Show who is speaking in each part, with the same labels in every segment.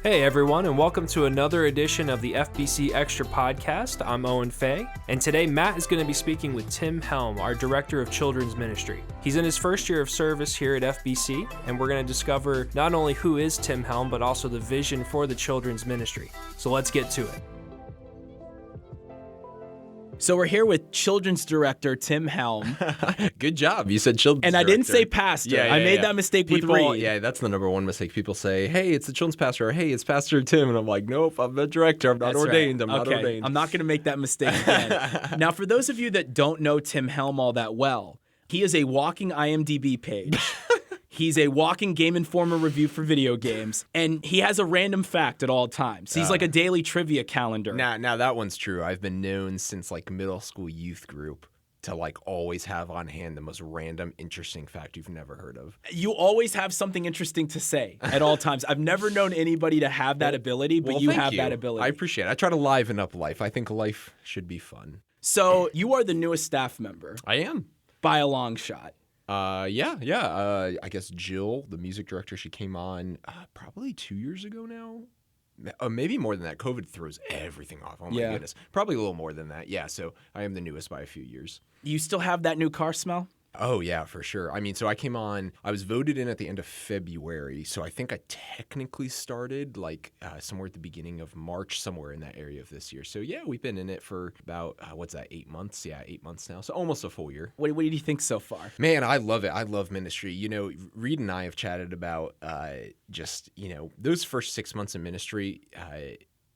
Speaker 1: Hey everyone, and welcome to another edition of the FBC Extra Podcast. I'm Owen Fay, and today Matt is going to be speaking with Tim Helm, our Director of Children's Ministry. He's in his first year of service here at FBC, and we're going to discover not only who is Tim Helm, but also the vision for the children's ministry. So let's get to it.
Speaker 2: So we're here with Children's Director Tim Helm.
Speaker 3: Good job. You said Children's
Speaker 2: And
Speaker 3: Director.
Speaker 2: I didn't say pastor. I made that mistake with Reed.
Speaker 3: Yeah, that's the number one mistake. People say, hey, it's the children's pastor, or hey, it's Pastor Tim. And I'm like, nope, I'm the director. I'm not ordained.
Speaker 2: Right.
Speaker 3: I'm not ordained.
Speaker 2: I'm not going to make that mistake again. Now, for those of you that don't know Tim Helm all that well, he is a walking IMDb page. He's a walking Game Informer review for video games, and he has a random fact at all times. He's like a daily trivia calendar.
Speaker 3: Now that one's true. I've been known since like middle school youth group to like always have on hand the most random, interesting fact you've never heard of.
Speaker 2: You always have something interesting to say at all times. I've never known anybody to have that ability, but you have that ability.
Speaker 3: I appreciate it. I try to liven up life. I think life should be fun.
Speaker 2: So you are the newest staff member.
Speaker 3: I am.
Speaker 2: By a long shot.
Speaker 3: Yeah. I guess Jill, the music director, she came on probably 2 years ago now. Maybe more than that. COVID throws everything off. Oh, my goodness. Probably a little more than that. Yeah, so I am the newest by a few years.
Speaker 2: You still have that new car smell?
Speaker 3: Oh, yeah, for sure. I mean, so I came on, I was voted in at the end of February, so I think I technically started like somewhere at the beginning of March, somewhere in that area of this year. So, yeah, we've been in it for about, 8 months? Yeah, 8 months now, so almost a full year.
Speaker 2: What do you think so far?
Speaker 3: Man, I love it. I love ministry. You know, Reed and I have chatted about those first 6 months in ministry.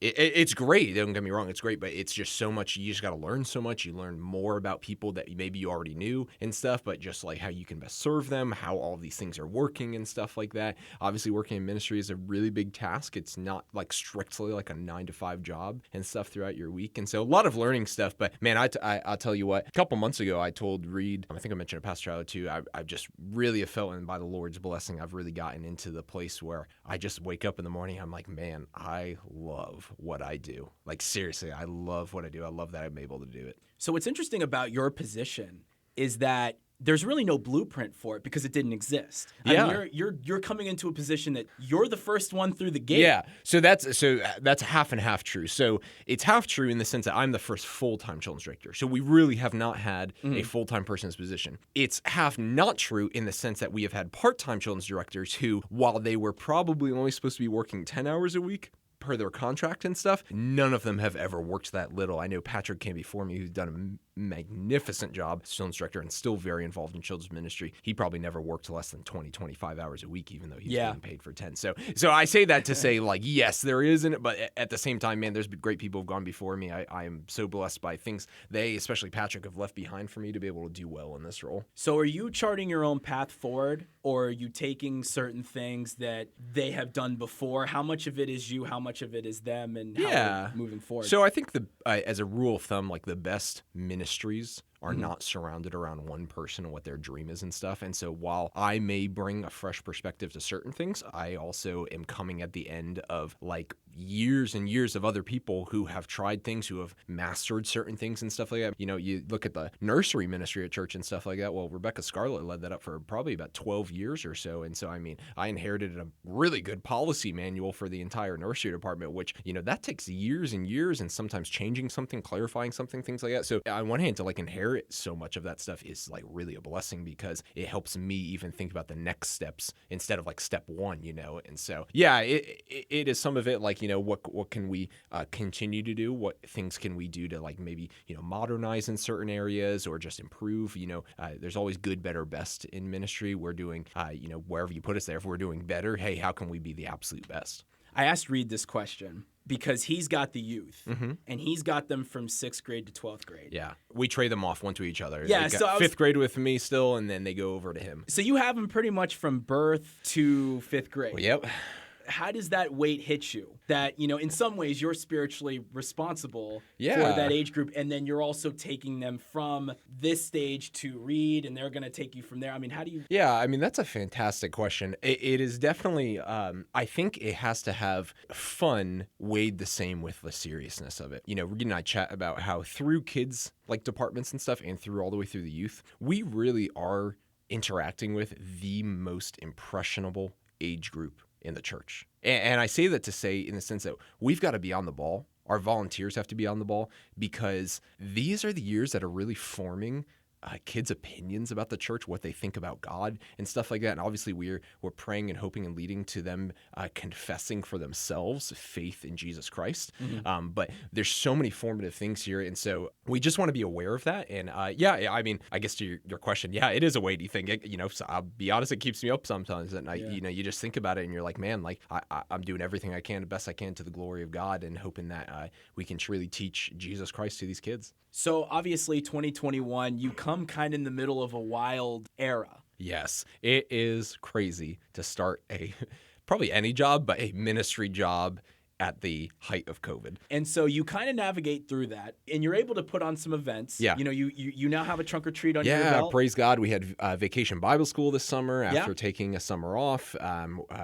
Speaker 3: It's great. Don't get me wrong. It's great, but it's just so much. You just got to learn so much. You learn more about people that maybe you already knew and stuff, but just like how you can best serve them, how all these things are working and stuff like that. Obviously, working in ministry is a really big task. It's not like strictly like a 9-to-5 job and stuff throughout your week. And so a lot of learning stuff. But man, I'll tell you what, a couple months ago, I told Reed, I think I mentioned it Pastor Charlie too, I just really have felt, and by the Lord's blessing, I've really gotten into the place where I just wake up in the morning. I'm like, man, I love what I do. Like, seriously, I love what I do. I love that I'm able to do it.
Speaker 2: So what's interesting about your position is that there's really no blueprint for it because it didn't exist.
Speaker 3: Yeah.
Speaker 2: I mean, you're coming into a position that you're the first one through the gate.
Speaker 3: Yeah. So that's half and half true. So it's half true in the sense that I'm the first full-time children's director. So we really have not had a full-time person in this position. It's half not true in the sense that we have had part-time children's directors who, while they were probably only supposed to be working 10 hours a week, per their contract and stuff, none of them have ever worked that little. I know Patrick came before me, who's done a magnificent job as children's director and still very involved in children's ministry. He probably never worked less than 25 hours a week, even though he's getting paid for 10. So I say that to say, like, yes, there is, but at the same time, man, there's been great people who've gone before me. I am so blessed by things they, especially Patrick, have left behind for me to be able to do well in this role.
Speaker 2: So are you charting your own path forward, or are you taking certain things that they have done before? How much of it is you? How much of it is them? And how are you moving forward?
Speaker 3: So I think as a rule of thumb, like the best ministries are not surrounded around one person and what their dream is and stuff. And so while I may bring a fresh perspective to certain things, I also am coming at the end of like years and years of other people who have tried things, who have mastered certain things and stuff like that. You know, you look at the nursery ministry at church and stuff like that. Well, Rebecca Scarlett led that up for probably about 12 years or so. And so, I mean, I inherited a really good policy manual for the entire nursery department, which, you know, that takes years and years, and sometimes changing something, clarifying something, things like that. So on one hand, to like inherit so much of that stuff is like really a blessing because it helps me even think about the next steps instead of like step one, you know? And so, yeah, it is some of it like, you know, what can we continue to do? What things can we do to like maybe, you know, modernize in certain areas or just improve? You know, there's always good, better, best in ministry. We're doing, you know, wherever you put us there, if we're doing better, hey, how can we be the absolute best?
Speaker 2: I asked Reed this question because he's got the youth, and he's got them from 6th grade to 12th grade.
Speaker 3: Yeah. We trade them off one to each other.
Speaker 2: Yeah,
Speaker 3: they
Speaker 2: so
Speaker 3: got 5th grade with me still, and then they go over to him.
Speaker 2: So you have them pretty much from birth to 5th grade.
Speaker 3: Well, yep.
Speaker 2: How does that weight hit you? That, you know, in some ways you're spiritually responsible for
Speaker 3: Yeah.
Speaker 2: that age group, and then you're also taking them from this stage to Reed, and they're going to take you from there. I mean, how do you...
Speaker 3: Yeah, I mean, that's a fantastic question. It is definitely, I think it has to have fun weighed the same with the seriousness of it. You know, Reed and I chat about how through kids, like departments and stuff, and through all the way through the youth, we really are interacting with the most impressionable age group in the church. And I say that to say in the sense that we've got to be on the ball. Our volunteers have to be on the ball because these are the years that are really forming kids' opinions about the church, what they think about God and stuff like that. And obviously we're praying and hoping and leading to them confessing for themselves faith in Jesus Christ. Mm-hmm. But there's so many formative things here. And so we just want to be aware of that. And yeah, I mean, I guess to your question, yeah, it is a weighty thing. So I'll be honest, it keeps me up sometimes at night. Yeah. You just think about it and you're like, man, like I'm doing everything I can, the best I can to the glory of God and hoping that we can truly teach Jesus Christ to these kids.
Speaker 2: So obviously 2021, you come kind of in the middle of a wild era.
Speaker 3: Yes, it is crazy to start probably any job, but a ministry job at the height of COVID.
Speaker 2: And so you kind of navigate through that and you're able to put on some events.
Speaker 3: Yeah.
Speaker 2: You now have a trunk or treat on your belt.
Speaker 3: Yeah, praise God. We had Vacation Bible School this summer after taking a summer off.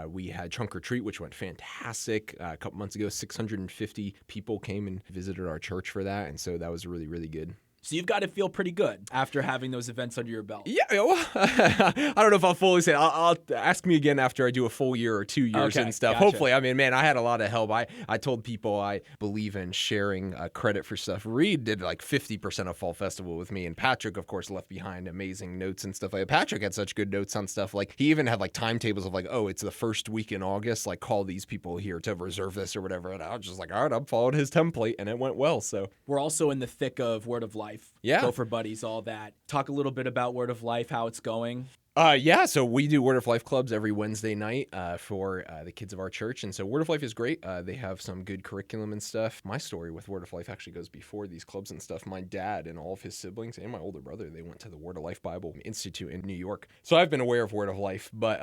Speaker 3: We had trunk or treat, which went fantastic. A couple months ago, 650 people came and visited our church for that. And so that was really, really good.
Speaker 2: So you've got to feel pretty good after having those events under your belt.
Speaker 3: Yeah, well, I don't know if I'll fully say it. I'll ask me again after I do a full year or 2 years and stuff.
Speaker 2: Gotcha.
Speaker 3: Hopefully, I mean, man, I had a lot of help. I told people I believe in sharing credit for stuff. Reed did like 50% of Fall Festival with me, and Patrick, of course, left behind amazing notes and stuff like that. Patrick had such good notes on stuff. Like he even had like timetables of like, oh, it's the first week in August. Like call these people here to reserve this or whatever. And I was just like, all right, I'm following his template, and it went well. So
Speaker 2: we're also in the thick of Word of Life.
Speaker 3: Yeah.
Speaker 2: Go for Buddies, all that. Talk a little bit about Word of Life, how it's going.
Speaker 3: So we do Word of Life clubs every Wednesday night for the kids of our church. And so Word of Life is great. They have some good curriculum and stuff. My story with Word of Life actually goes before these clubs and stuff. My dad and all of his siblings and my older brother, they went to the Word of Life Bible Institute in New York. So I've been aware of Word of Life. But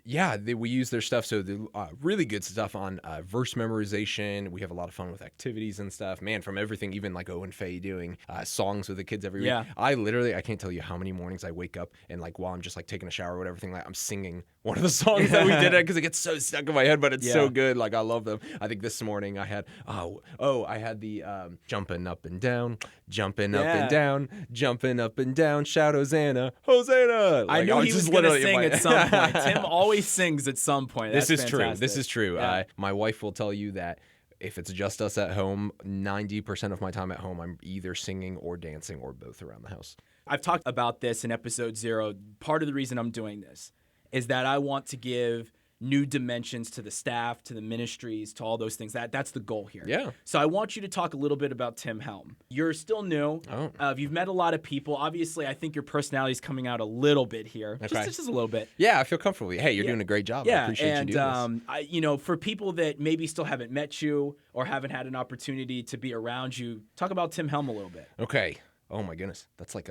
Speaker 3: we use their stuff. So the really good stuff on verse memorization. We have a lot of fun with activities and stuff. Man, from everything, even like Owen Faye doing songs with the kids every week. I can't tell you how many mornings I wake up and like while I'm just like taking a shower or whatever thing, like I'm singing one of the songs that we did because it gets so stuck in my head, but it's so good. Like I love them. I think this morning I had the jumping up and down, jumping up and down, jumping up and down, shout Hosanna, Hosanna.
Speaker 2: Like, I knew he was going to sing at some point. Tim always sings at some point.
Speaker 3: This is true. Yeah. My wife will tell you that if it's just us at home, 90% of my time at home, I'm either singing or dancing or both around the house.
Speaker 2: I've talked about this in episode 0. Part of the reason I'm doing this is that I want to give new dimensions to the staff, to the ministries, to all those things. That's the goal here.
Speaker 3: Yeah.
Speaker 2: So I want you to talk a little bit about Tim Helm. You're still new.
Speaker 3: Oh.
Speaker 2: You've met a lot of people. Obviously, I think your personality is coming out a little bit here.
Speaker 3: Okay.
Speaker 2: Just a little bit.
Speaker 3: Yeah, I feel comfortable. Hey, you're doing a great job.
Speaker 2: Yeah,
Speaker 3: I appreciate you doing
Speaker 2: this. For people that maybe still haven't met you or haven't had an opportunity to be around you, talk about Tim Helm a little bit.
Speaker 3: Okay. Oh my goodness. That's like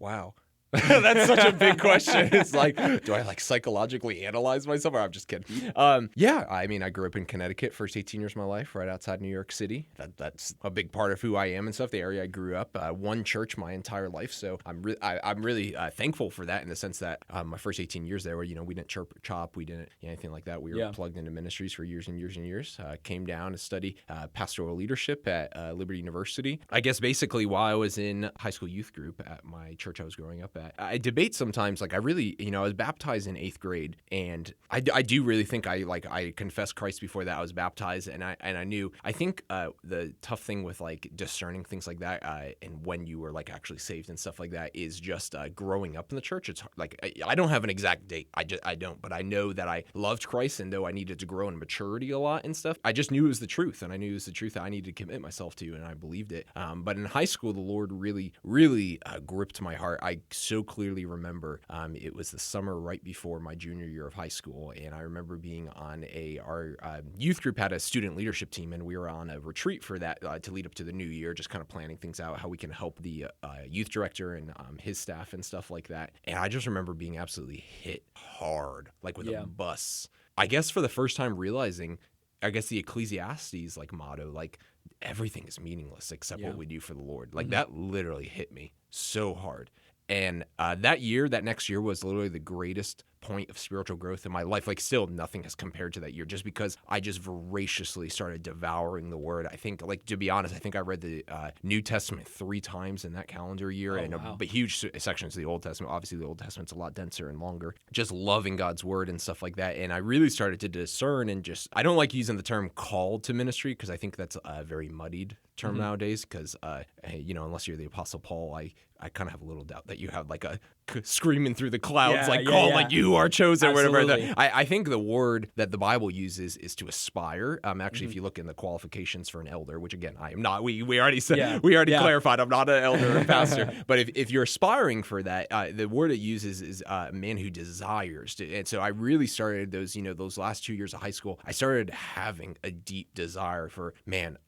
Speaker 3: wow. That's such a big question. It's like, do I like psychologically analyze myself? Or I'm just kidding. I mean, I grew up in Connecticut, first 18 years of my life, right outside New York City. That's a big part of who I am and stuff. The area I grew up, one church my entire life. So I'm really thankful for that in the sense that my first 18 years there, where we didn't chirp or chop, we didn't anything like that. We were plugged into ministries for years and years and years. Came down to study pastoral leadership at Liberty University. I guess basically while I was in high school youth group at my church I was growing up at, I debate sometimes. Like I really, I was baptized in 8th grade, and I do really think I confessed Christ before that I was baptized, and I knew. I think the tough thing with like discerning things like that, and when you were like actually saved and stuff like that, is just growing up in the church. It's like I don't have an exact date. I don't, but I know that I loved Christ, and though I needed to grow in maturity a lot and stuff, I just knew it was the truth, and I knew it was the truth that I needed to commit myself to, and I believed it. But in high school, the Lord really, really gripped my heart. I so clearly remember it was the summer right before my junior year of high school, and I remember being on our youth group had a student leadership team, and we were on a retreat for that to lead up to the new year, just kind of planning things out, how we can help the youth director and his staff and stuff like that. And I just remember being absolutely hit hard, like with a bus. I guess for the first time realizing, I guess the Ecclesiastes like motto, like everything is meaningless except what we do for the Lord. Like that literally hit me so hard. And that next year was literally the greatest point of spiritual growth in my life. Like still nothing has compared to that year just because I just voraciously started devouring the word. I think, like, to be honest, I think I read the New Testament 3 times in that calendar year, and a huge sections of the Old Testament. Obviously the Old Testament's a lot denser and longer. Just loving God's word and stuff like that. And I really started to discern and just, I don't like using the term called to ministry because I think that's a very muddied term nowadays because, unless you're the Apostle Paul, I kind of have a little doubt that you have like a screaming through the clouds, call, like you are chosen,
Speaker 2: Absolutely.
Speaker 3: whatever. I think the word that the Bible uses is to aspire. Actually, if you look in the qualifications for an elder, which again, I am not, we already said, we already clarified, I'm not an elder or pastor, but if you're aspiring for that, the word it uses is a man who desires to. And so I really started those last 2 years of high school, I started having a deep desire for, man,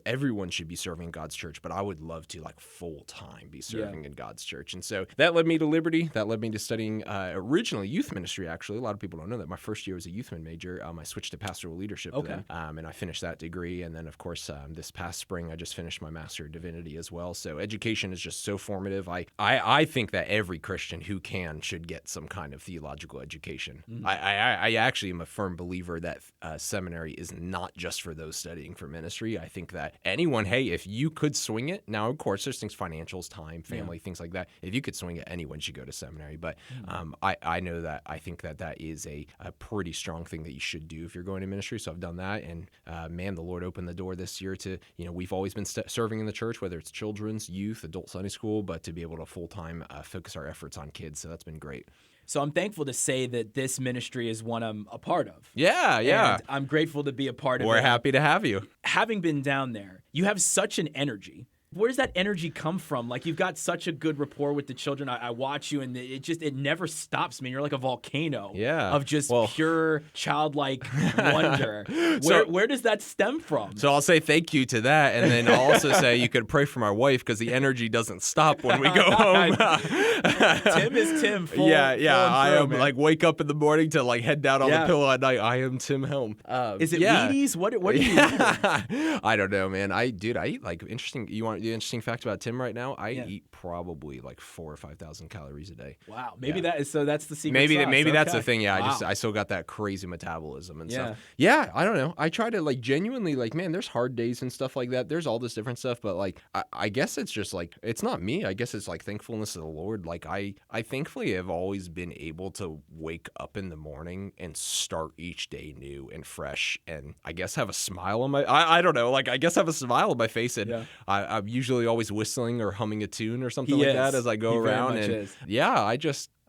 Speaker 3: everyone should be serving God's church, but I would love to like full time be serving in God's church. And so that led me to Liberty. That led me to studying originally youth ministry, actually. A lot of people don't know that. My first year was a youth major. I switched to pastoral leadership then, and I finished that degree. And then, of course, this past spring, I just finished my Master of Divinity as well. So education is just so formative. I think that every Christian who can should get some kind of theological education. I actually am a firm believer that seminary is not just for those studying for ministry. I think that anyone, hey, if you could swing it, now, of course, there's things, financials, time, family, things like that. If you could swing it, anyone should go to seminary. But I know that I think that is a pretty strong thing that you should do if you're going to ministry. So I've done that. And man, the Lord opened the door this year to, we've always been serving in the church, whether it's children's, youth, adult Sunday school, but to be able to full-time focus our efforts on kids. So that's been great.
Speaker 2: So I'm thankful to say that this ministry is one I'm a part of.
Speaker 3: Yeah.
Speaker 2: And I'm grateful to be a part of it.
Speaker 3: We're happy to have you.
Speaker 2: Having been down there, you have such an energy. Where does that energy come from? Like, you've got such a good rapport with the children. I watch you, and it never stops, man. You're like a volcano of just pure childlike wonder. Where does that stem from?
Speaker 3: So I'll say thank you to that, and then I'll also say you could pray for my wife because the energy doesn't stop when we go home.
Speaker 2: Tim is Tim.
Speaker 3: I am like wake up in the morning to like head down on the pillow at night. I am Tim Helm.
Speaker 2: Is it Wheaties? What do you eat?
Speaker 3: I don't know, man. I eat like interesting. You want the interesting fact about Tim right now? I eat probably like 4,000 or 5,000 calories a day.
Speaker 2: Wow. Maybe that is, so that's the secret
Speaker 3: Maybe
Speaker 2: sauce.
Speaker 3: that's the thing. Yeah.
Speaker 2: Wow.
Speaker 3: I still got that crazy metabolism and stuff. Yeah. I don't know. I try to like genuinely like, man, there's hard days and stuff like that. There's all this different stuff, but like, I guess it's just like, it's not me. I guess it's like thankfulness to the Lord. Like I thankfully have always been able to wake up in the morning and start each day new and fresh. And I guess have a smile on my, I don't know. Like I guess have a smile on my face. And I'm usually always whistling or humming a tune or something like that as I go around. And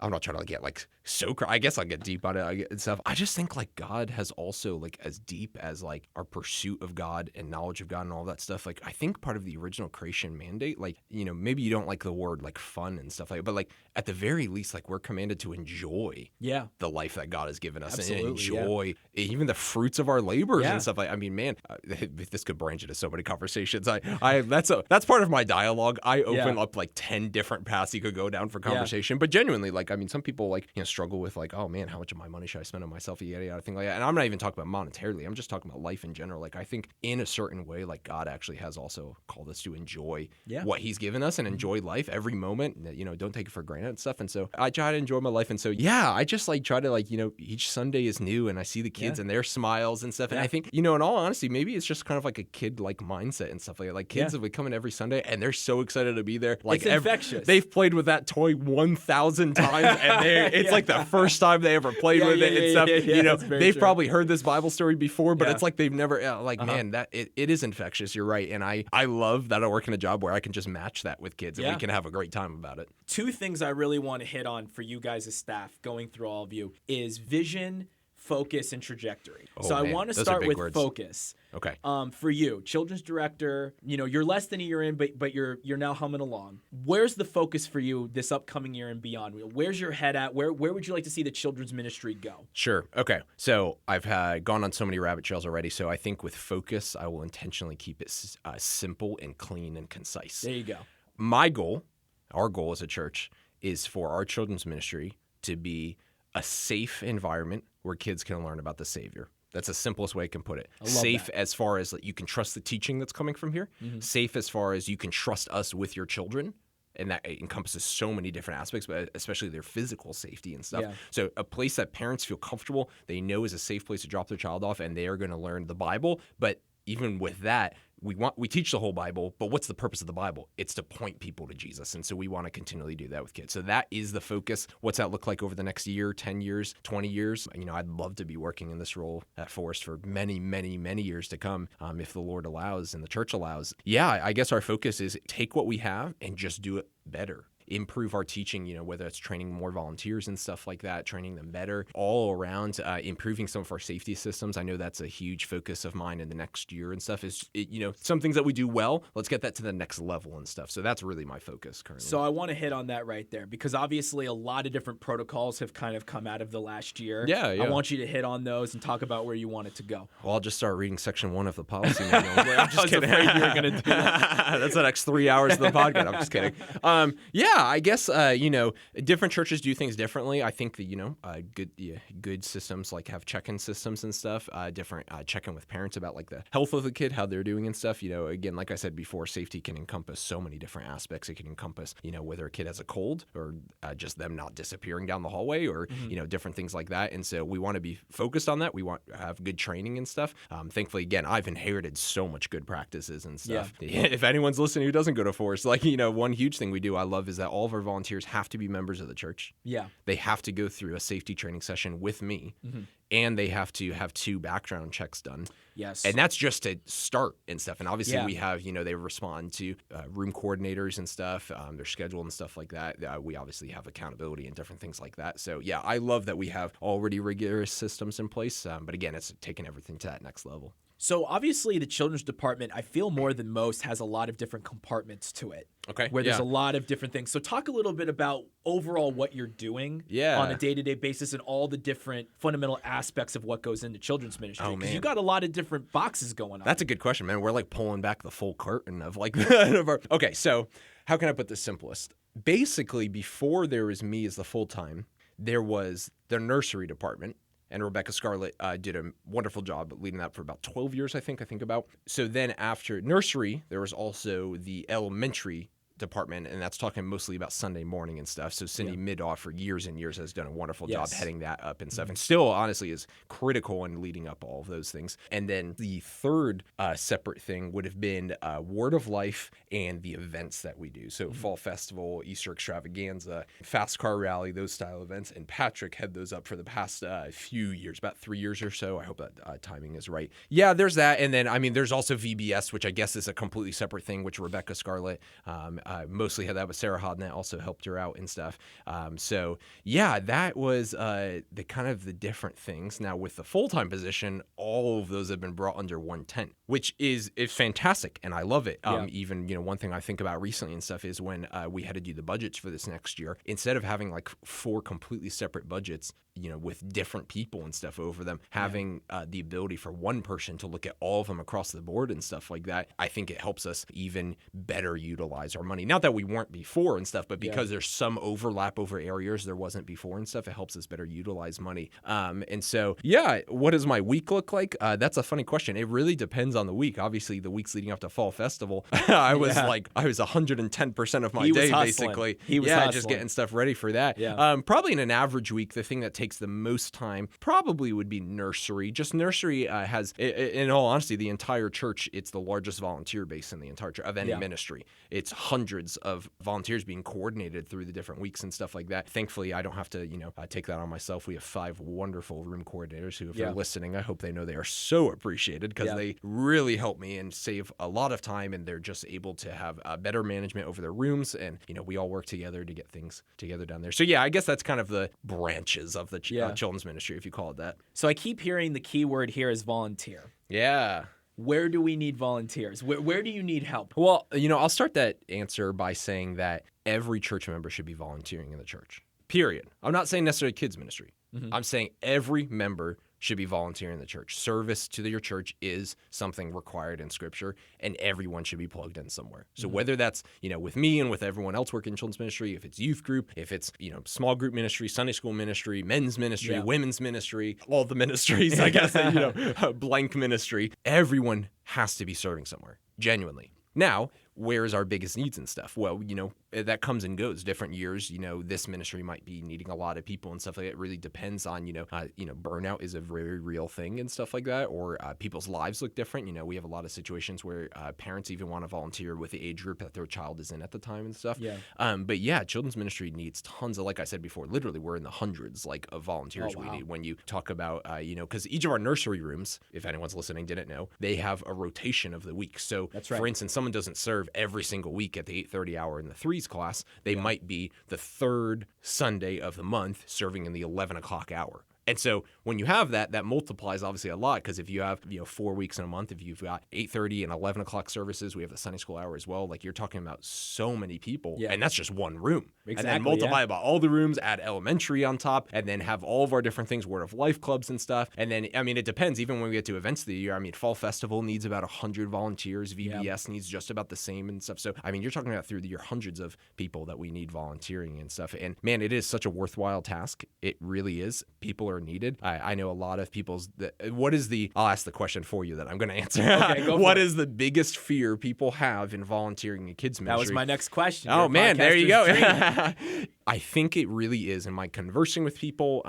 Speaker 3: I'm not trying to get like so, I guess I'll get deep on it and stuff. I just think like God has also like as deep as like our pursuit of God and knowledge of God and all that stuff. Like I think part of the original creation mandate, like, maybe you don't like the word like fun and stuff like that, but like at the very least, like we're commanded to enjoy the life that God has given us.
Speaker 2: Absolutely,
Speaker 3: and enjoy even the fruits of our labors and stuff. Like, I mean, man, this could branch into so many conversations. That's part of my dialogue. I open up like 10 different paths you could go down for conversation, but genuinely, like, I mean, some people like, struggle with like, oh man, how much of my money should I spend on myself? Yada, yada, thing like that. And I'm not even talking about monetarily. I'm just talking about life in general. Like, I think in a certain way, like God actually has also called us to enjoy what he's given us and enjoy life every moment. Don't take it for granted and stuff. And so I try to enjoy my life. And so, I just like try to like, each Sunday is new and I see the kids and their smiles and stuff. And I think, in all honesty, maybe it's just kind of like a kid like mindset and stuff like that. Like kids have been coming every Sunday and they're so excited to be there. Like
Speaker 2: it's infectious.
Speaker 3: They've played with that toy 1,000 times and it's like the first time they ever played with it and stuff. They've probably heard this Bible story before, but it's like they've never man, that it is infectious. You're right. And I love that I work in a job where I can just match that with kids and we can have a great time about it.
Speaker 2: Two things I really want to hit on for you guys as staff going through all of you is vision, focus, and trajectory. I want to start with focus.
Speaker 3: Okay.
Speaker 2: For you, children's director, you're less than a year in, but you're now humming along. Where's the focus for you this upcoming year and beyond? Where's your head at? Where would you like to see the children's ministry go?
Speaker 3: Sure. Okay. So I've gone on so many rabbit trails already. So I think with focus, I will intentionally keep it simple and clean and concise.
Speaker 2: There you go.
Speaker 3: My goal, our goal as a church, is for our children's ministry to be a safe environment where kids can learn about the Savior. That's the simplest way I can put it. Safe as far as like, you can trust the teaching that's coming from here. Mm-hmm. Safe as far as you can trust us with your children. and that encompasses so many different aspects, but especially their physical safety and stuff.
Speaker 2: Yeah.
Speaker 3: So a place that parents feel comfortable, they know is a safe place to drop their child off, and they are going to learn the Bible. But even with that, we teach the whole Bible, but what's the purpose of the Bible? It's to point people to Jesus. And so we want to continually do that with kids. So that is the focus. What's that look like over the next year, 10 years, 20 years? I'd love to be working in this role at Forest for many, many, many years to come, if the Lord allows and the church allows. Yeah, I guess our focus is take what we have and just do it better. Improve our teaching, whether it's training more volunteers and stuff like that, training them better, all around, improving some of our safety systems. I know that's a huge focus of mine in the next year and stuff is, some things that we do well, let's get that to the next level and stuff. So that's really my focus currently.
Speaker 2: So I want to hit on that right there because obviously a lot of different protocols have kind of come out of the last year.
Speaker 3: Yeah.
Speaker 2: I want you to hit on those and talk about where you want it to go.
Speaker 3: Well, I'll just start reading section 1 of the policy manual. I'm just kidding.
Speaker 2: Afraid you were going to do that.
Speaker 3: That's the next 3 hours of the podcast. I'm just kidding. I guess, different churches do things differently. I think that, good systems like have check-in systems and stuff, different check-in with parents about like the health of the kid, how they're doing and stuff. Again, like I said before, safety can encompass so many different aspects. It can encompass, whether a kid has a cold or just them not disappearing down the hallway or, different things like that. And so we want to be focused on that. We want to have good training and stuff. Thankfully, again, I've inherited so much good practices and stuff. Yeah. If anyone's listening who doesn't go to Forest, one huge thing we do I love is that all of our volunteers have to be members of the church.
Speaker 2: Yeah.
Speaker 3: They have to go through a safety training session with me, and they have to have 2 background checks done.
Speaker 2: Yes.
Speaker 3: And that's just to start and stuff. And obviously we have, they respond to room coordinators and stuff, their schedule and stuff like that. We obviously have accountability and different things like that. So, yeah, I love that we have already rigorous systems in place. But, again, it's taking everything to that next level.
Speaker 2: So obviously the children's department, I feel more than most, has a lot of different compartments to it.
Speaker 3: Okay.
Speaker 2: Where there's a lot of different things. So talk a little bit about overall what you're doing on a day-to-day basis and all the different fundamental aspects of what goes into children's ministry. Because you got a lot of different boxes going on.
Speaker 3: That's a good question, man. We're like pulling back the full curtain of like Okay, so how can I put this simplest? Basically, before there was me as the full-time, there was the nursery department. And Rebecca Scarlett did a wonderful job leading that for about 12 years, I think about. So then after nursery, there was also the elementary department, and that's talking mostly about Sunday morning and stuff. So Cindy Midoff for years and years has done a wonderful job heading that up and stuff, and still honestly is critical in leading up all of those things. And then the third separate thing would have been Word of Life and the events that we do. So Fall Festival, Easter Extravaganza, Fast Car Rally, those style events. And Patrick had those up for the past few years, about 3 years or so. I hope that timing is right. Yeah, there's that. And then, there's also VBS, which I guess is a completely separate thing, which Rebecca Scarlett mostly had that, but Sarah Hodnett also helped her out and stuff. So yeah, that was the kind of the different things. Now with the full-time position, all of those have been brought under one tent, which is fantastic, and I love it. Even one thing I think about recently and stuff is when we had to do the budgets for this next year. Instead of having like 4 completely separate budgets, with different people and stuff over them, having the ability for one person to look at all of them across the board and stuff like that, I think it helps us even better utilize our money. Not that we weren't before and stuff, but because there's some overlap over areas there wasn't before and stuff, it helps us better utilize money. And so, what does my week look like? That's a funny question. It really depends on the week. Obviously, the weeks leading up to Fall Festival, I was 110% of my day, basically.
Speaker 2: He was hustling.
Speaker 3: Just getting stuff ready for that. Probably in an average week, the thing that takes the most time probably would be nursery. Just nursery has, in all honesty, the entire church, it's the largest volunteer base in the entire church of any ministry. It's hundreds of volunteers being coordinated through the different weeks and stuff like that. Thankfully, I don't have to, take that on myself. We have 5 wonderful room coordinators who, if they're listening, I hope they know they are so appreciated because they really help me and save a lot of time, and they're just able to have better management over their rooms, and we all work together to get things together down there. So I guess that's kind of the branches of the children's ministry, if you call it that.
Speaker 2: So I keep hearing the key word here is volunteer.
Speaker 3: Yeah.
Speaker 2: Where do we need volunteers? Where do you need help?
Speaker 3: Well, I'll start that answer by saying that every church member should be volunteering in the church, period. I'm not saying necessarily kids ministry. I'm saying every member should be volunteering in the church. Service to your church is something required in Scripture, and everyone should be plugged in somewhere. So whether that's, with me and with everyone else working in children's ministry, if it's youth group, if it's, small group ministry, Sunday school ministry, men's ministry, women's ministry, all the ministries, I guess, blank ministry, everyone has to be serving somewhere, genuinely. Now, where's our biggest needs and stuff? Well, that comes and goes. Different years, this ministry might be needing a lot of people and stuff like that. It really depends on, burnout is a very real thing and stuff like that, or people's lives look different. We have a lot of situations where parents even want to volunteer with the age group that their child is in at the time and stuff.
Speaker 2: Yeah.
Speaker 3: But yeah, children's ministry needs tons of, like I said before, literally we're in the hundreds of volunteers we need. When you talk about, because each of our nursery rooms, if anyone's listening didn't know, they have a rotation of the week. So
Speaker 2: That's right.
Speaker 3: For instance, someone doesn't serve every single week at the 8:30 hour in the threes class. They might be the third Sunday of the month serving in the 11 o'clock hour. And so when you have that, that multiplies obviously a lot, because if you have 4 weeks in a month, if you've got 8:30 and 11 o'clock services, we have the Sunday school hour as well. Like, you're talking about so many people, and that's just one room.
Speaker 2: Exactly,
Speaker 3: and then multiply by all the rooms, add elementary on top, and then have all of our different things, Word of Life clubs and stuff. And then, I mean, it depends. Even when we get to events of the year, I mean, Fall Festival needs about 100 volunteers. VBS needs just about the same and stuff. So, I mean, you're talking about through the year hundreds of people that we need volunteering and stuff. And man, it is such a worthwhile task. It really is. People are needed. I know a lot of people's. I'll ask the question for you that I'm going to answer.
Speaker 2: Okay, go
Speaker 3: What is the biggest fear people have in volunteering in kids ministry?
Speaker 2: That was my next question.
Speaker 3: Oh, man, there you go.
Speaker 2: Dream.
Speaker 3: I think it really is. In my conversing with people,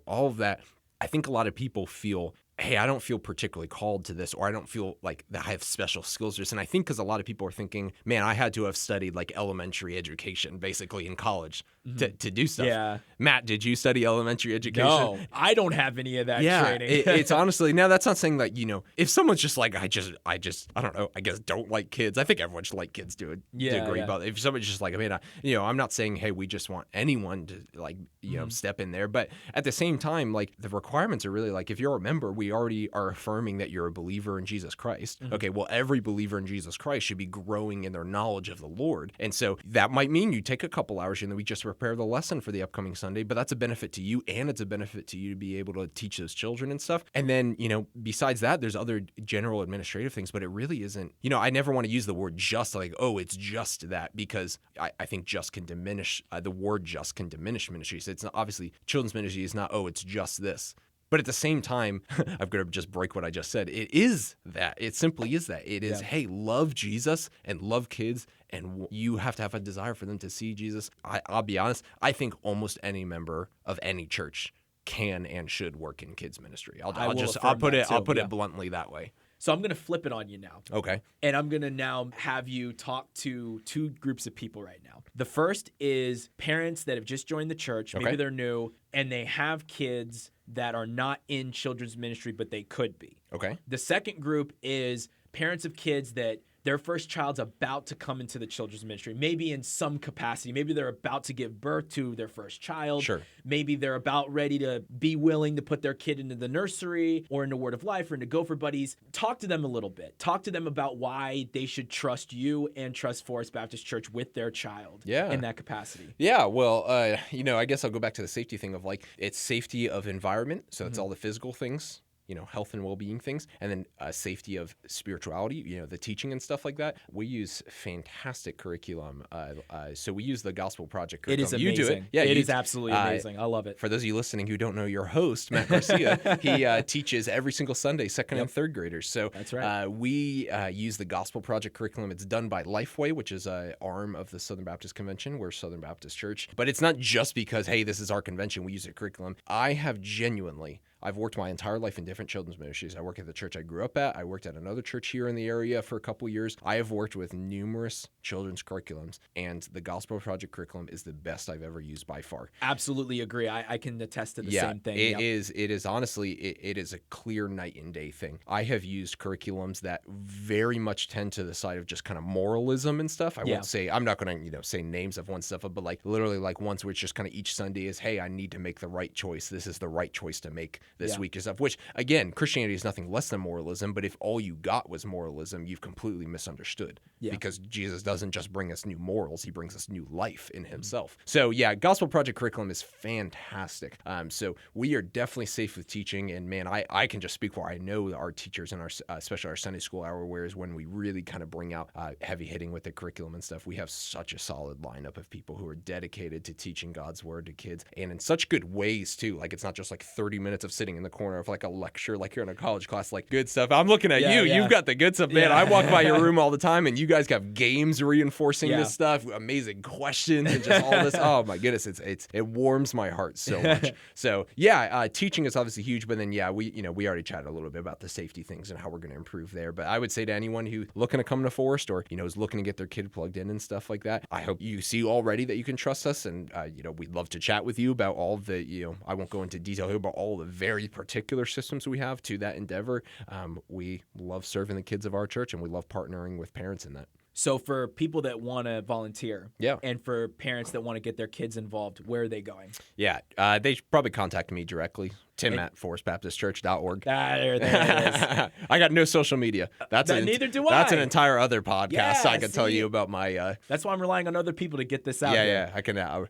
Speaker 3: all of that, I think a lot of people feel, hey, I don't feel particularly called to this, or I don't feel like that I have special skills for this. And I think because a lot of people are thinking, man, I had to have studied like elementary education basically in college to do stuff.
Speaker 2: Yeah.
Speaker 3: Matt, did you study elementary education?
Speaker 2: No, I don't have any of that training.
Speaker 3: It's honestly, now that's not saying that, if someone's just like, I don't know, I guess don't like kids. I think everyone should like kids to a degree. But if somebody's just like, I mean, I'm not saying, hey, we just want anyone to step in there. But at the same time, like, the requirements are really like, if you're a member, we already are affirming that you're a believer in Jesus Christ. Okay, well, every believer in Jesus Christ should be growing in their knowledge of the Lord. And so that might mean you take a couple hours and then we just prepare the lesson for the upcoming Sunday, but that's a benefit to you, and it's a benefit to you to be able to teach those children and stuff. And then, besides that, there's other general administrative things, but it really isn't, I never want to use the word just, like, oh, it's just that, because I think just can diminish, the word just can diminish ministry. So it's not, obviously, children's ministry is not, oh, it's just this. But at the same time, I've got to just break what I just said. It is that. It simply is that. It is, hey, love Jesus and love kids, and you have to have a desire for them to see Jesus. I'll be honest, I think almost any member of any church can and should work in kids ministry. I'll put it bluntly that way.
Speaker 2: So I'm going to flip it on you now.
Speaker 3: Okay.
Speaker 2: And I'm going to now have you talk to two groups of people right now. The first is parents that have just joined the church. Maybe they're new, and they have kids that are not in children's ministry, but they could be.
Speaker 3: Okay.
Speaker 2: The second group is parents of kids that their first child's about to come into the children's ministry, maybe in some capacity. Maybe they're about to give birth to their first child.
Speaker 3: Sure.
Speaker 2: Maybe they're about ready to be willing to put their kid into the nursery or into Word of Life or into Gopher Buddies. Talk to them a little bit. Talk to them about why they should trust you and trust Forest Baptist Church with their child in that capacity.
Speaker 3: Yeah, well, I guess I'll go back to the safety thing of, like, it's safety of environment. So it's all the physical things, health and well-being things, and then safety of spirituality, the teaching and stuff like that. We use fantastic curriculum. So we use the Gospel Project curriculum.
Speaker 2: It is amazing.
Speaker 3: You do it. Yeah,
Speaker 2: it is absolutely amazing. I love it.
Speaker 3: For those of you listening who don't know your host, Matt Garcia, he teaches every single Sunday, second and third graders. So
Speaker 2: that's right.
Speaker 3: We use the Gospel Project curriculum. It's done by Lifeway, which is an arm of the Southern Baptist Convention. We're Southern Baptist Church. But it's not just because, hey, this is our convention, we use a curriculum. I've worked my entire life in different children's ministries. I work at the church I grew up at. I worked at another church here in the area for a couple years. I have worked with numerous children's curriculums, and the Gospel Project curriculum is the best I've ever used by far.
Speaker 2: Absolutely agree. I can attest to the same thing.
Speaker 3: It is honestly, it is a clear night and day thing. I have used curriculums that very much tend to the side of just kind of moralism and stuff. I'm not going to, say names of one stuff, but like literally like ones where it's just kind of each Sunday is, hey, I need to make the right choice. This is the right choice to make this week and stuff, which again, Christianity is nothing less than moralism, but if all you got was moralism, you've completely misunderstood because Jesus doesn't just bring us new morals, he brings us new life in himself. So yeah, Gospel Project curriculum is fantastic. So we are definitely safe with teaching, and man, I can just speak for, I know our teachers in our, especially our Sunday school hour, whereas when we really kind of bring out heavy hitting with the curriculum and stuff, we have such a solid lineup of people who are dedicated to teaching God's word to kids, and in such good ways too. Like, it's not just like 30 minutes of sitting in the corner of like a lecture, like you're in a college class, like good stuff. I'm looking at you.
Speaker 2: Yeah.
Speaker 3: You've got the good stuff, man. I walk by your room all the time, and you guys have games reinforcing this stuff, amazing questions, and just all this. Oh my goodness, it warms my heart so much. So yeah, teaching is obviously huge, but then we already chatted a little bit about the safety things and how we're going to improve there. But I would say to anyone who looking to come to Forest or is looking to get their kid plugged in and stuff like that, I hope you see already that you can trust us, and we'd love to chat with you about all of the I won't go into detail here about all the very particular systems we have to that endeavor. We love serving the kids of our church, and we love partnering with parents in that.
Speaker 2: So for people that want to volunteer, and for parents that want to get their kids involved, where are they going? Yeah,
Speaker 3: they should probably contact me directly. Tim at forestbaptistchurch.org.
Speaker 2: There it is.
Speaker 3: I got no social media.
Speaker 2: Neither do I.
Speaker 3: That's an entire other podcast I can tell you about my...
Speaker 2: That's why I'm relying on other people to get this out.
Speaker 3: Yeah. I can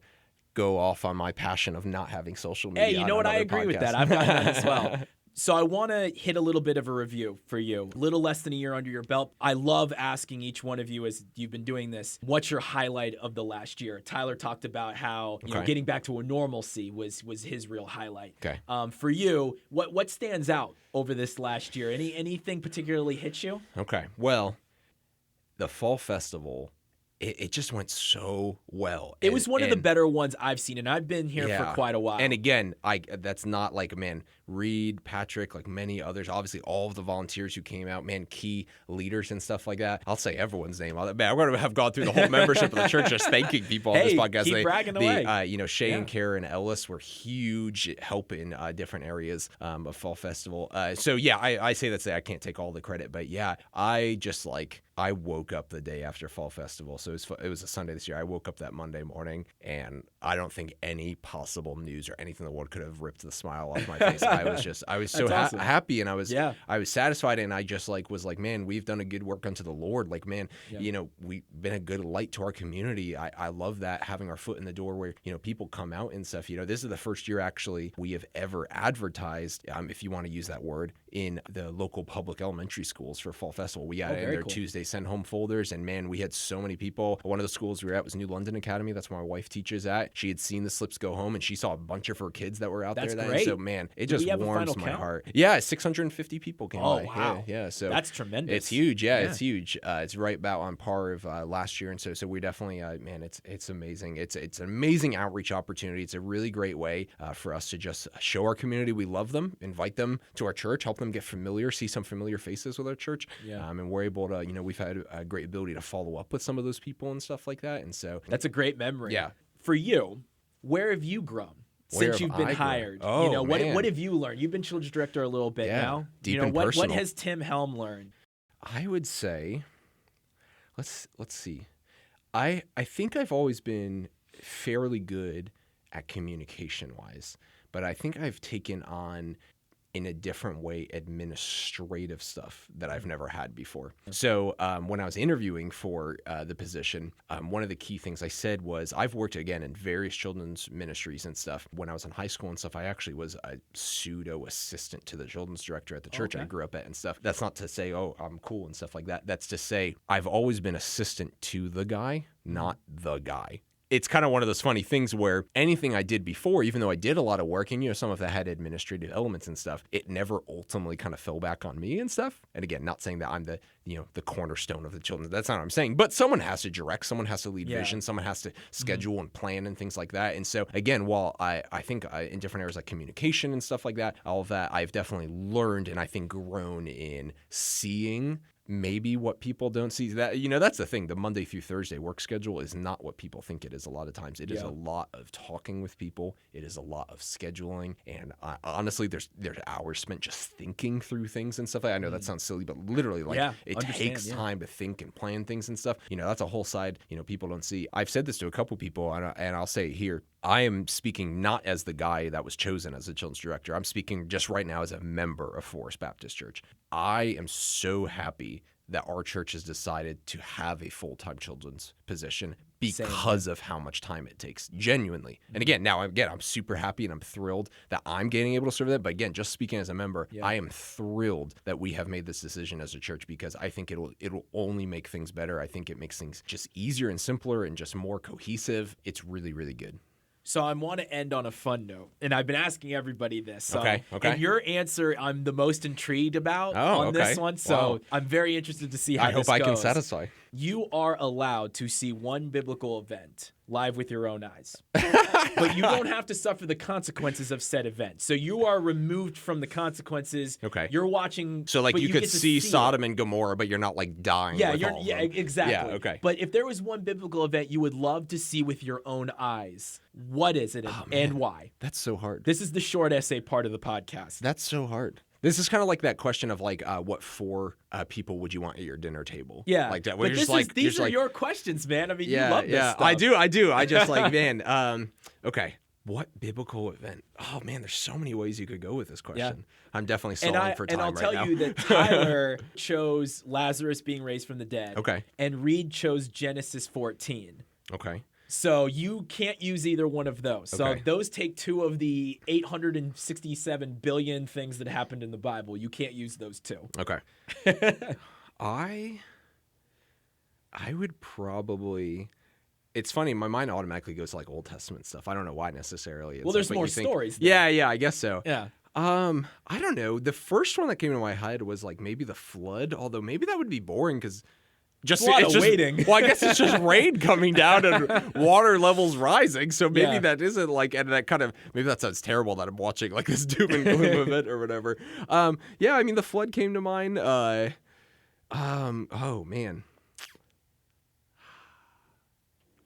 Speaker 3: go off on my passion of not having social media.
Speaker 2: Hey, you know what? I agree with that. I've got that as well. So I want to hit a little bit of a review for you. A little less than a year under your belt. I love asking each one of you as you've been doing this, what's your highlight of the last year? Tyler talked about how getting back to a normalcy was his real highlight.
Speaker 3: Okay.
Speaker 2: For you, what stands out over this last year? Anything particularly hits you?
Speaker 3: Okay. Well, the Fall Festival, it just went so well.
Speaker 2: It was one of the better ones I've seen, and I've been here for quite a while.
Speaker 3: And again, that's not like, man, Reed, Patrick, like many others, obviously all of the volunteers who came out, man, key leaders and stuff like that. I'll say everyone's name. Man, I'm going to have gone through the whole membership of the church just thanking people on this podcast.
Speaker 2: Keep bragging away.
Speaker 3: Shay and Karen Ellis were huge help in different areas of Fall Festival. I say that I can't take all the credit, but yeah, I woke up the day after Fall Festival. So it was a Sunday this year. I woke up that Monday morning, and I don't think any possible news or anything in the world could have ripped the smile off my face. I was so
Speaker 2: awesome.
Speaker 3: happy, and I was satisfied, and I just was like, man, we've done a good work unto the Lord. Like, man, we've been a good light to our community. I love that, having our foot in the door where, people come out and stuff. This is the first year actually we have ever advertised, if you want to use that word, in the local public elementary schools for Fall Festival. We got in their Tuesday send home folders, and man, we had so many people. One of the schools we were at was New London Academy. That's where my wife teaches at. She had seen the slips go home, and she saw a bunch of her kids that were out there.
Speaker 2: Great.
Speaker 3: So man, it just warms my heart. Yeah, 650 people came by.
Speaker 2: Wow.
Speaker 3: Yeah. So
Speaker 2: that's tremendous.
Speaker 3: It's huge. Yeah, it's huge. It's right about on par of last year, and so we definitely, man, it's amazing. It's an amazing outreach opportunity. It's a really great way for us to just show our community we love them, invite them to our church, help them get familiar, see some familiar faces with our church. And we're able to, we've had a great ability to follow up with some of those people and stuff like that. And so
Speaker 2: that's a great memory.
Speaker 3: Yeah.
Speaker 2: For you, where have you grown since you've been hired?
Speaker 3: Oh,
Speaker 2: what have you learned? You've been children's director a little bit now.
Speaker 3: Deep and personal.
Speaker 2: What has Tim Helm learned?
Speaker 3: I would say, let's see. I think I've always been fairly good at communication wise, but I think I've taken on in a different way administrative stuff that I've never had before. So when I was interviewing for the position, one of the key things I said was I've worked, again, in various children's ministries and stuff. When I was in high school and stuff, I actually was a pseudo assistant to the children's director at the church I grew up at and stuff. That's not to say, oh, I'm cool and stuff like that. That's to say I've always been assistant to the guy, not the guy. It's kind of one of those funny things where anything I did before, even though I did a lot of work and, some of that had administrative elements and stuff, it never ultimately kind of fell back on me and stuff. And again, not saying that I'm the cornerstone of the children. That's not what I'm saying. But someone has to direct, someone has to lead vision, someone has to schedule and plan and things like that. And so again, while I think in different areas like communication and stuff like that, all of that, I've definitely learned and I think grown in seeing maybe what people don't see. That that's the thing. The Monday through Thursday work schedule is not what people think it is a lot of times. It is a lot of talking with people. It is a lot of scheduling. And honestly, there's hours spent just thinking through things and stuff. I know that sounds silly, but literally it takes time to think and plan things and stuff. That's a whole side, people don't see. I've said this to a couple people and I'll say it here. I am speaking not as the guy that was chosen as a children's director. I'm speaking just right now as a member of Forest Baptist Church. I am so happy that our church has decided to have a full-time children's position because of how much time it takes, genuinely. And again, I'm super happy and I'm thrilled that I'm getting able to serve that. But again, just speaking as a member, I am thrilled that we have made this decision as a church because I think it'll only make things better. I think it makes things just easier and simpler and just more cohesive. It's really, really good.
Speaker 2: So I want to end on a fun note, and I've been asking everybody this.
Speaker 3: Okay.
Speaker 2: And your answer, I'm the most intrigued about on this one. So I'm very interested to see how this goes.
Speaker 3: I hope I can satisfy.
Speaker 2: You are allowed to see one biblical event live with your own eyes, but you don't have to suffer the consequences of said event. So you are removed from the consequences.
Speaker 3: Okay.
Speaker 2: You're watching.
Speaker 3: So like you could see Sodom and Gomorrah, but you're not like dying.
Speaker 2: Yeah,
Speaker 3: with all of them.
Speaker 2: exactly.
Speaker 3: Yeah, okay.
Speaker 2: But if there was one biblical event you would love to see with your own eyes, what is it and why?
Speaker 3: That's so hard.
Speaker 2: This is the short essay part of the podcast.
Speaker 3: That's so hard. This is kind of like that question of like, what four people would you want at your dinner table?
Speaker 2: Yeah,
Speaker 3: like that.
Speaker 2: But these are your questions, man. I mean, you love this stuff.
Speaker 3: I do. I just like, man. Okay, what biblical event? Oh man, there's so many ways you could go with this question. Yeah. I'm definitely stalling for time right now.
Speaker 2: And I'll tell you that Tyler chose Lazarus being raised from the dead.
Speaker 3: Okay.
Speaker 2: And Reed chose Genesis 14.
Speaker 3: Okay.
Speaker 2: So you can't use either one of those. So those take two of the 867 billion things that happened in the Bible. You can't use those two.
Speaker 3: Okay. I would probably. It's funny. My mind automatically goes to like Old Testament stuff. I don't know why necessarily.
Speaker 2: Well, there's more stories.
Speaker 3: Yeah, I guess so.
Speaker 2: Yeah.
Speaker 3: I don't know. The first one that came to my head was like maybe the flood. Although maybe that would be boring because. It's just
Speaker 2: waiting.
Speaker 3: Well, I guess it's just rain coming down and water levels rising. So maybe that isn't like, and that kind of, maybe that sounds terrible that I'm watching like this doom and gloom event or whatever. Yeah, I mean, the flood came to mind. Oh man.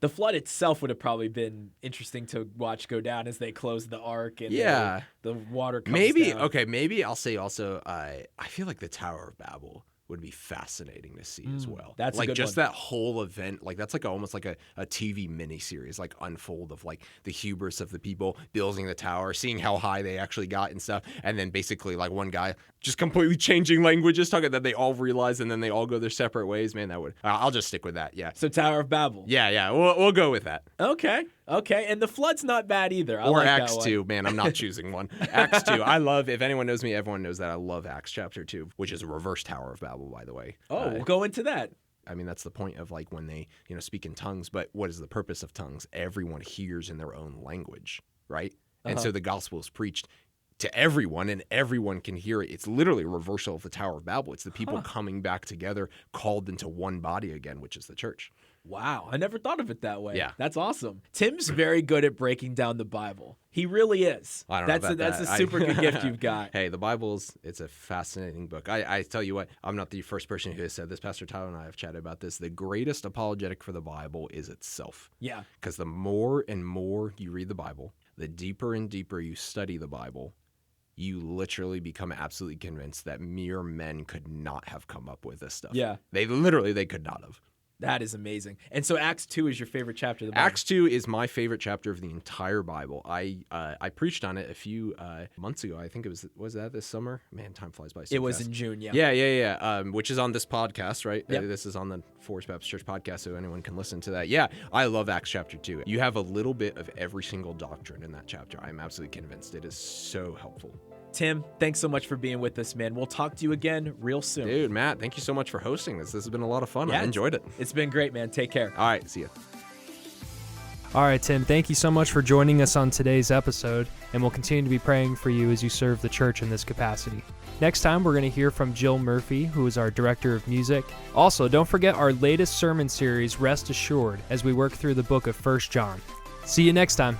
Speaker 2: The flood itself would have probably been interesting to watch go down as they close the ark and the water comes down.
Speaker 3: Maybe I'll say also, I feel like the Tower of Babel would be fascinating to see as well.
Speaker 2: That's
Speaker 3: like
Speaker 2: a good
Speaker 3: just
Speaker 2: one.
Speaker 3: That whole event, like that's like almost like a TV miniseries, like unfold of like the hubris of the people building the tower, seeing how high they actually got and stuff, and then basically like one guy just completely changing languages, talking that they all realize, and then they all go their separate ways. Man, that would I'll just stick with that. Yeah.
Speaker 2: So Tower of Babel.
Speaker 3: Yeah, we'll go with that.
Speaker 2: Okay, and the flood's not bad either.
Speaker 3: Or like Acts 2, man. I'm not choosing one. Acts 2. I love. If anyone knows me, everyone knows that I love Acts chapter 2, which is a reverse Tower of Babel, by the way.
Speaker 2: Oh, we'll go into that.
Speaker 3: I mean, that's the point of like when they, speak in tongues. But what is the purpose of tongues? Everyone hears in their own language, right? And so the gospel is preached to everyone, and everyone can hear it. It's literally a reversal of the Tower of Babel. It's the people coming back together, called into one body again, which is the church.
Speaker 2: Wow, I never thought of it that way.
Speaker 3: Yeah.
Speaker 2: That's awesome. Tim's very good at breaking down the Bible. He really is.
Speaker 3: I don't know about
Speaker 2: that's
Speaker 3: that.
Speaker 2: a super good gift you've got.
Speaker 3: Hey, the Bible's, it's a fascinating book. I tell you what, I'm not the first person who has said this. Pastor Tyler and I have chatted about this. The greatest apologetic for the Bible is itself.
Speaker 2: Yeah.
Speaker 3: Because the more and more you read the Bible, the deeper and deeper you study the Bible, you literally become absolutely convinced that mere men could not have come up with this stuff.
Speaker 2: Yeah.
Speaker 3: They could not have.
Speaker 2: That is amazing. And so Acts 2 is your favorite chapter of the Bible?
Speaker 3: Acts 2 is my favorite chapter of the entire Bible. I preached on it a few months ago. I think was that this summer? Man, time flies by so fast.
Speaker 2: It was in June, yeah.
Speaker 3: Yeah. Which is on this podcast, right?
Speaker 2: Yep.
Speaker 3: This is on the Forest Baptist Church podcast, so anyone can listen to that. Yeah, I love Acts chapter 2. You have a little bit of every single doctrine in that chapter. I'm absolutely convinced it is so helpful.
Speaker 2: Tim, thanks so much for being with us, man. We'll talk to you again real soon.
Speaker 3: Dude, Matt, thank you so much for hosting this. This has been a lot of fun.
Speaker 2: Yeah,
Speaker 3: I enjoyed it.
Speaker 2: It's been great, man. Take care.
Speaker 3: All right, see ya.
Speaker 1: All right, Tim, thank you so much for joining us on today's episode, and we'll continue to be praying for you as you serve the church in this capacity. Next time, we're going to hear from Jill Murphy, who is our director of music. Also, don't forget our latest sermon series, Rest Assured, as we work through the book of 1 John. See you next time.